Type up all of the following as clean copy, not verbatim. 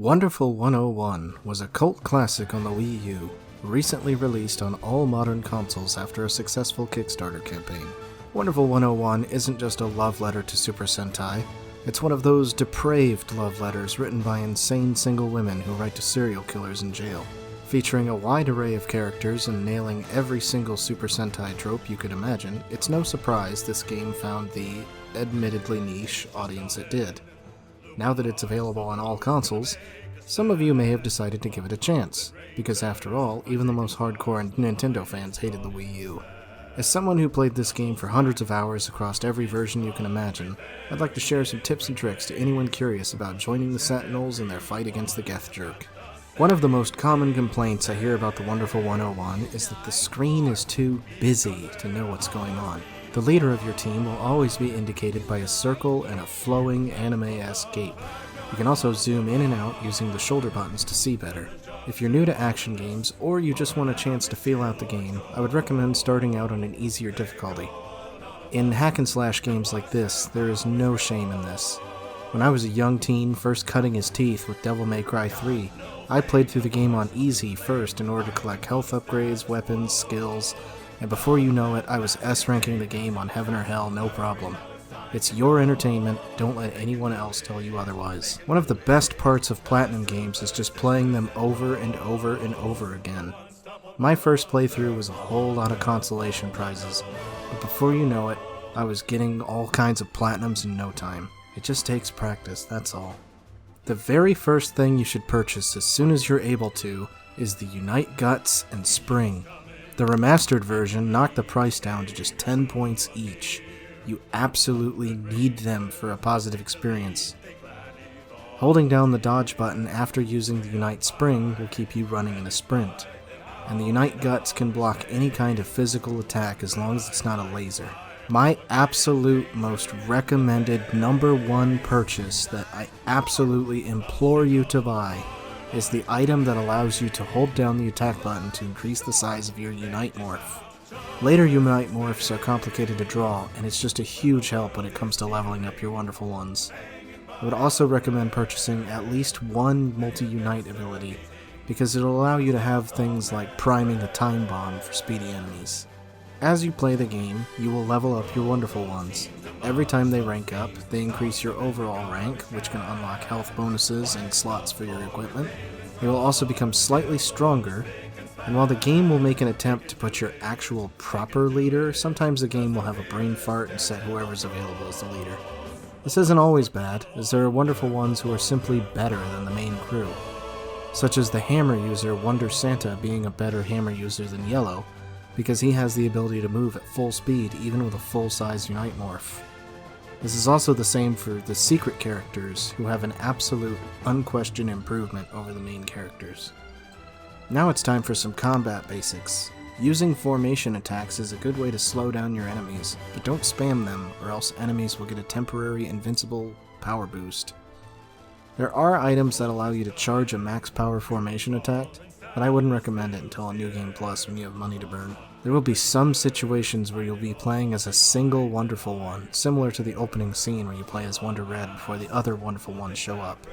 Wonderful 101 was a cult classic on the Wii U, recently released on all modern consoles after a successful Kickstarter campaign. Wonderful 101 isn't just a love letter to Super Sentai, it's one of those depraved love letters written by insane single women who write to serial killers in jail. Featuring a wide array of characters and nailing every single Super Sentai trope you could imagine, it's no surprise this game found the, admittedly niche, audience it did. Now that it's available on all consoles, some of you may have decided to give it a chance, because after all, even the most hardcore Nintendo fans hated the Wii U. As someone who played this game for hundreds of hours across every version you can imagine, I'd like to share some tips and tricks to anyone curious about joining the Sentinels in their fight against the Geth Jerk. One of the most common complaints I hear about the Wonderful 101 is that the screen is too busy to know what's going on. The leader of your team will always be indicated by a circle and a flowing anime-esque gape. You can also zoom in and out using the shoulder buttons to see better. If you're new to action games, or you just want a chance to feel out the game, I would recommend starting out on an easier difficulty. In hack-and-slash games like this, there is no shame in this. When I was a young teen first cutting his teeth with Devil May Cry 3, I played through the game on easy first in order to collect health upgrades, weapons, skills, and before you know it, I was S-ranking the game on Heaven or Hell, no problem. It's your entertainment, don't let anyone else tell you otherwise. One of the best parts of Platinum games is just playing them over and over and over again. My first playthrough was a whole lot of consolation prizes, but before you know it, I was getting all kinds of Platinums in no time. It just takes practice, that's all. The very first thing you should purchase as soon as you're able to is the Unite Guts and Spring. The remastered version knocked the price down to just 10 points each. You absolutely need them for a positive experience. Holding down the dodge button after using the Unite Spring will keep you running in a sprint, and the Unite Guts can block any kind of physical attack as long as it's not a laser. My absolute most recommended #1 purchase that I absolutely implore you to buy is the item that allows you to hold down the attack button to increase the size of your Unite Morph. Later Unite Morphs are complicated to draw, and it's just a huge help when it comes to leveling up your wonderful ones. I would also recommend purchasing at least one multi-Unite ability, because it'll allow you to have things like priming a time bomb for speedy enemies. As you play the game, you will level up your wonderful ones. Every time they rank up, they increase your overall rank, which can unlock health bonuses and slots for your equipment. They will also become slightly stronger, and while the game will make an attempt to put your actual proper leader, sometimes the game will have a brain fart and set whoever's available as the leader. This isn't always bad, as there are wonderful ones who are simply better than the main crew, such as the hammer user Wonder Santa being a better hammer user than Yellow, because he has the ability to move at full speed even with a full-size Unite Morph. This is also the same for the secret characters, who have an absolute, unquestioned improvement over the main characters. Now it's time for some combat basics. Using formation attacks is a good way to slow down your enemies, but don't spam them or else enemies will get a temporary invincible power boost. There are items that allow you to charge a max power formation attack, but I wouldn't recommend it until a New Game Plus when you have money to burn. There will be some situations where you'll be playing as a single Wonderful One, similar to the opening scene where you play as Wonder Red before the other Wonderful Ones show up.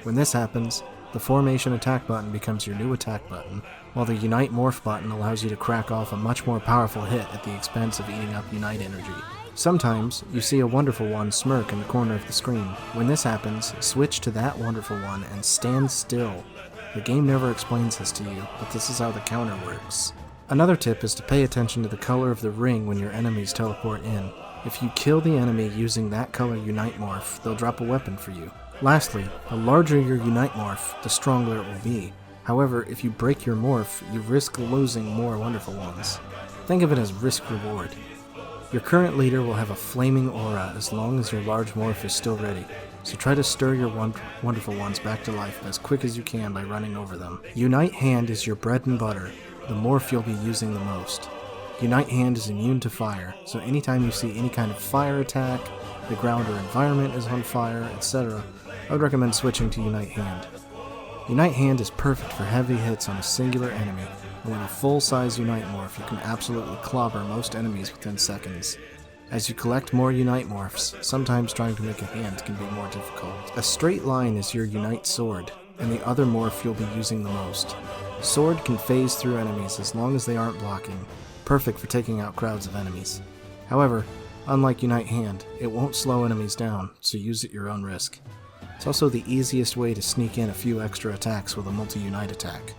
When this happens, the formation attack button becomes your new attack button, while the Unite Morph button allows you to crack off a much more powerful hit at the expense of eating up Unite energy. Sometimes, you see a Wonderful One smirk in the corner of the screen. When this happens, switch to that Wonderful One and stand still. The game never explains this to you, but this is how the counter works. Another tip is to pay attention to the color of the ring when your enemies teleport in. If you kill the enemy using that color Unite Morph, they'll drop a weapon for you. Lastly, the larger your Unite Morph, the stronger it will be. However, if you break your morph, you risk losing more wonderful ones. Think of it as risk-reward. Your current leader will have a flaming aura as long as your large morph is still ready, so try to stir your wonderful ones back to life as quick as you can by running over them. Unite Hand is your bread and butter, the morph you'll be using the most. Unite Hand is immune to fire, so anytime you see any kind of fire attack, the ground or environment is on fire, etc., I would recommend switching to Unite Hand. Unite Hand is perfect for heavy hits on a singular enemy, and with a full-size Unite Morph you can absolutely clobber most enemies within seconds. As you collect more Unite Morphs, sometimes trying to make a hand can be more difficult. A straight line is your Unite Sword. and the other morph you'll be using the most. Sword can phase through enemies as long as they aren't blocking, perfect for taking out crowds of enemies. However, unlike Unite Hand, it won't slow enemies down, so use at your own risk. It's also the easiest way to sneak in a few extra attacks with a multi-Unite attack.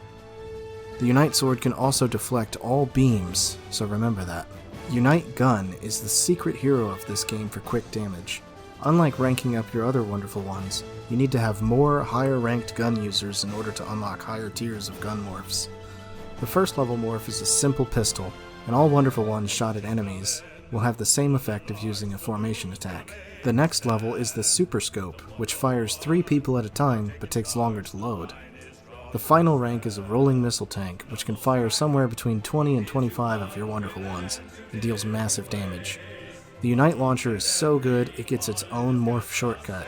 The Unite Sword can also deflect all beams, so remember that. Unite Gun is the secret hero of this game for quick damage. Unlike ranking up your other wonderful ones, you need to have more higher ranked gun users in order to unlock higher tiers of gun morphs. The first level morph is a simple pistol, and all wonderful ones shot at enemies will have the same effect of using a formation attack. The next level is the Super Scope, which fires 3 people at a time but takes longer to load. The final rank is a rolling missile tank, which can fire somewhere between 20 and 25 of your wonderful ones, and deals massive damage. The Unite Launcher is so good, it gets its own morph shortcut.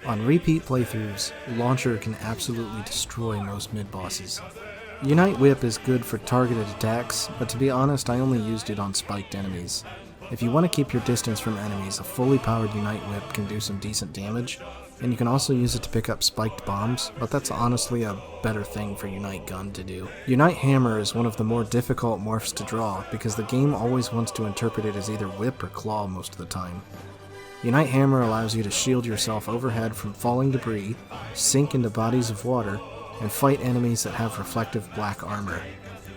On repeat playthroughs, Launcher can absolutely destroy most mid-bosses. Unite Whip is good for targeted attacks, but to be honest, I only used it on spiked enemies. If you want to keep your distance from enemies, a fully powered Unite Whip can do some decent damage, and you can also use it to pick up spiked bombs, but that's honestly a better thing for Unite Gun to do. Unite Hammer is one of the more difficult morphs to draw, because the game always wants to interpret it as either whip or claw most of the time. Unite Hammer allows you to shield yourself overhead from falling debris, sink into bodies of water, and fight enemies that have reflective black armor.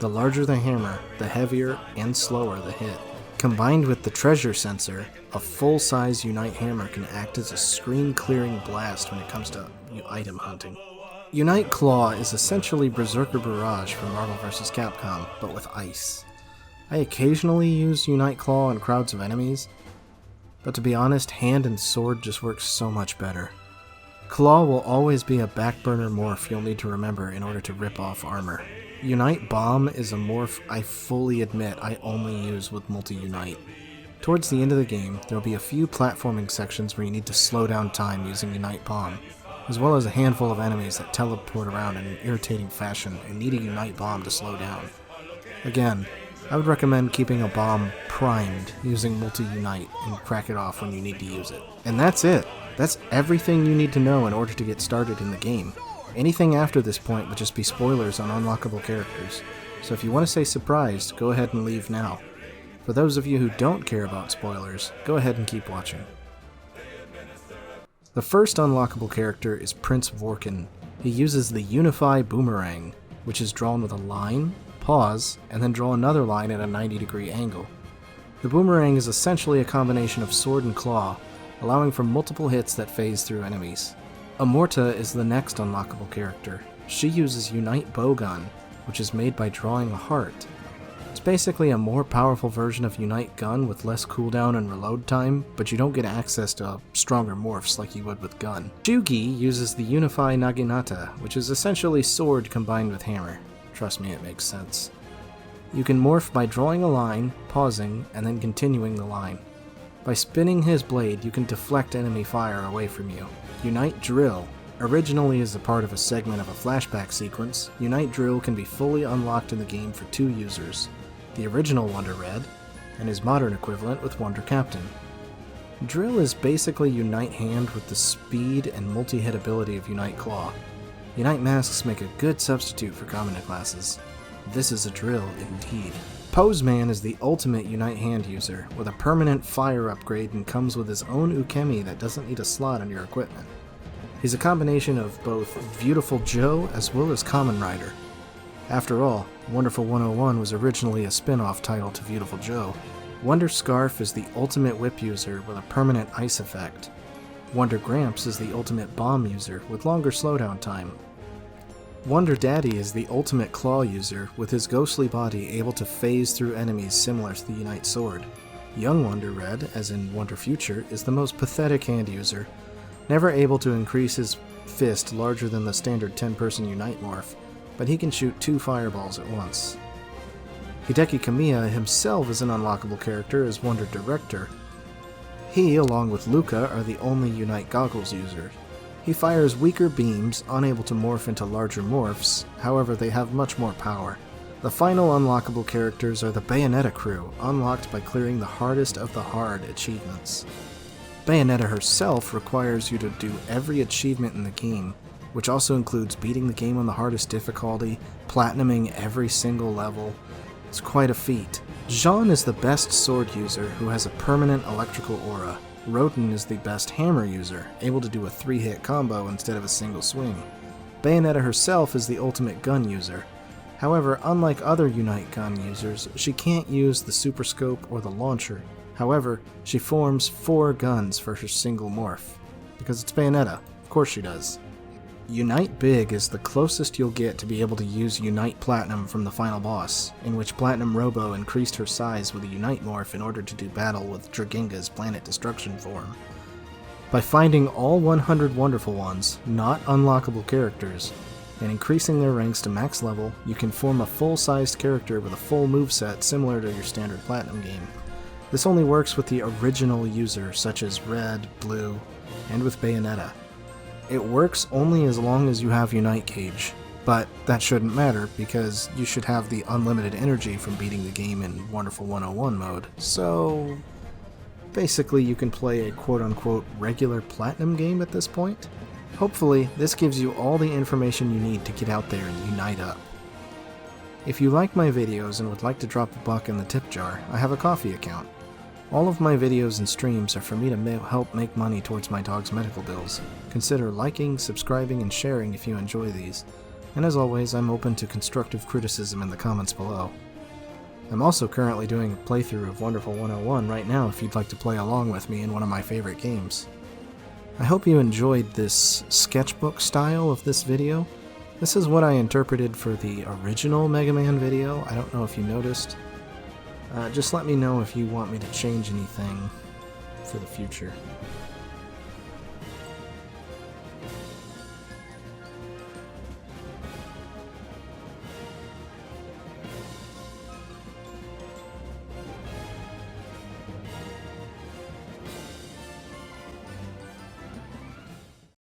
The larger the hammer, the heavier and slower the hit. Combined with the treasure sensor, a full-size Unite Hammer can act as a screen-clearing blast when it comes to item hunting. Unite Claw is essentially Berserker Barrage from Marvel vs. Capcom, but with ice. I occasionally use Unite Claw on crowds of enemies, but to be honest, Hand and Sword just works so much better. Claw will always be a backburner morph you'll need to remember in order to rip off armor. Unite Bomb is a morph I fully admit I only use with multi-Unite. Towards the end of the game, there will be a few platforming sections where you need to slow down time using Unite Bomb, as well as a handful of enemies that teleport around in an irritating fashion and need a Unite Bomb to slow down. Again, I would recommend keeping a bomb primed using multi-Unite and crack it off when you need to use it. And that's it! That's everything you need to know in order to get started in the game. Anything after this point would just be spoilers on unlockable characters, so if you want to stay surprised, go ahead and leave now. For those of you who don't care about spoilers, go ahead and keep watching. The first unlockable character is Prince Vorkin. He uses the Unify Boomerang, which is drawn with a line, pause, and then draw another line at a 90-degree angle. The boomerang is essentially a combination of sword and claw, allowing for multiple hits that phase through enemies. Amorta is the next unlockable character. She uses Unite Bowgun, which is made by drawing a heart. It's basically a more powerful version of Unite Gun with less cooldown and reload time, but you don't get access to stronger morphs like you would with Gun. Shugi uses the Unify Naginata, which is essentially sword combined with hammer. Trust me, it makes sense. You can morph by drawing a line, pausing, and then continuing the line. By spinning his blade, you can deflect enemy fire away from you. Unite Drill. Originally as a part of a segment of a flashback sequence, Unite Drill can be fully unlocked in the game for 2 users, the original Wonder Red, and his modern equivalent with Wonder Captain. Drill is basically Unite Hand with the speed and multi-hit ability of Unite Claw. Unite Masks make a good substitute for commoner classes. This is a drill indeed. Poseman is the ultimate Unite Hand user, with a permanent fire upgrade and comes with his own Ukemi that doesn't need a slot on your equipment. He's a combination of both Beautiful Joe as well as Kamen Rider. After all, Wonderful 101 was originally a spin-off title to Beautiful Joe. Wonder Scarf is the ultimate whip user with a permanent ice effect. Wonder Gramps is the ultimate bomb user with longer slowdown time. Wonder Daddy is the ultimate claw user, with his ghostly body able to phase through enemies similar to the Unite Sword. Young Wonder Red, as in Wonder Future, is the most pathetic hand user, never able to increase his fist larger than the standard 10-person Unite morph, but he can shoot 2 fireballs at once. Hideki Kamiya himself is an unlockable character as Wonder Director. He, along with Luca, are the only Unite Goggles users. He fires weaker beams, unable to morph into larger morphs, however they have much more power. The final unlockable characters are the Bayonetta crew, unlocked by clearing the hardest of the hard achievements. Bayonetta herself requires you to do every achievement in the game, which also includes beating the game on the hardest difficulty, platinuming every single level. It's quite a feat. Jean is the best sword user who has a permanent electrical aura. Rodin is the best hammer user, able to do a 3-hit combo instead of a single swing. Bayonetta herself is the ultimate gun user. However, unlike other Unite gun users, she can't use the Super Scope or the launcher. However, she forms 4 guns for her single morph. Because it's Bayonetta, of course she does. Unite Big is the closest you'll get to be able to use Unite Platinum from the final boss, in which Platinum Robo increased her size with a Unite morph in order to do battle with Draginga's Planet Destruction form. By finding all 100 Wonderful Ones, not unlockable characters, and increasing their ranks to max level, you can form a full-sized character with a full moveset similar to your standard Platinum game. This only works with the original user, such as Red, Blue, and with Bayonetta. It works only as long as you have Unite Cage, but that shouldn't matter because you should have the unlimited energy from beating the game in Wonderful 101 mode, so basically you can play a quote-unquote regular Platinum game at this point. Hopefully, this gives you all the information you need to get out there and unite up. If you like my videos and would like to drop a buck in the tip jar, I have a Ko-fi account. All of my videos and streams are for me to help make money towards my dog's medical bills. Consider liking, subscribing, and sharing if you enjoy these. And as always, I'm open to constructive criticism in the comments below. I'm also currently doing a playthrough of Wonderful 101 right now if you'd like to play along with me in one of my favorite games. I hope you enjoyed this sketchbook style of this video. This is what I interpreted for the original Mega Man video. I don't know if you noticed. Just let me know if you want me to change anything for the future.